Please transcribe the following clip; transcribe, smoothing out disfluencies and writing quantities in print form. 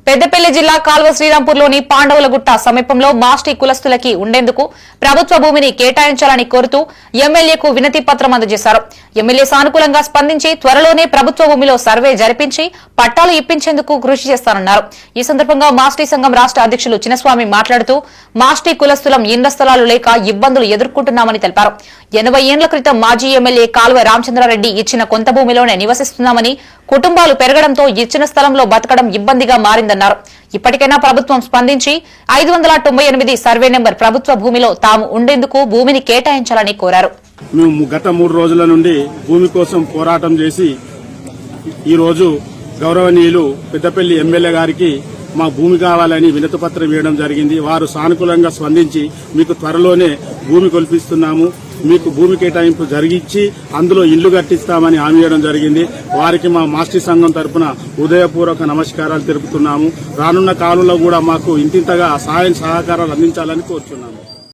పెద్దపల్లి జిల్లా కాల్వ శ్రీరాంపూర్లోని పాండవులగుట్ట సమీపంలో మాస్టి కులస్తులకి ఉండేందుకు ప్రభుత్వ భూమిని కేటాయించాలని కోరుతూ ఎమ్మెల్యేకు వినతి పత్రం అందజేశారు. ఎమ్మెల్యే సానుకూలంగా స్పందించి త్వరలోనే ప్రభుత్వ భూమిలో సర్వే జరిపించి పట్టాలు ఇప్పించేందుకు కృషి చేస్తానన్నారు. ఈ సందర్భంగా మాస్టి సంఘం రాష్ట్ర అధ్యక్షులు చిన్నస్వామి మాట్లాడుతూ మాస్టి కులస్తులం ఇండ్ల స్థలాలు లేక ఇబ్బందులు ఎదుర్కొంటున్నామని తెలిపారు. 80 ఏళ్ల క్రితం మాజీ ఎమ్మెల్యే కాల్వ రామచంద్రారెడ్డి ఇచ్చిన కొంత భూమిలోనే నివసిస్తున్నామని, కుటుంబాలు పెరగడంతో ఇచ్చిన స్థలంలో బతకడం ఇబ్బందిగా మారిందన్నారు. ఇప్పటికైనా ప్రభుత్వం స్పందించి 598 సర్వే నెంబర్ ప్రభుత్వ భూమిలో తాము ఉండేందుకు భూమిని కేటాయించాలని కోరారు. మేము గత 3 రోజుల నుండి భూమి కోసం పోరాటం చేసి ఈ రోజు గౌరవనీయులు పెద్దపల్లి ఎమ్మెల్యే గారికి మా భూమి కావాలని వినతి పత్రం ఇవ్వడం జరిగింది. వారు సానుకూలంగా స్పందించి మీకు త్వరలోనే భూమి కల్పిస్తున్నాము, మీకు భూమి కేటాయింపు జరిగించి అందులో ఇళ్లు కట్టిస్తామని హామీ ఇవ్వడం జరిగింది. వారికి మా మాస్టి సంఘం తరఫున హృదయపూర్వక నమస్కారాలు తెలుపుతున్నాము. రానున్న కాలంలో కూడా మాకు ఇంతింతగా సహాయం సహకారాలు అందించాలని కోరుతున్నాము.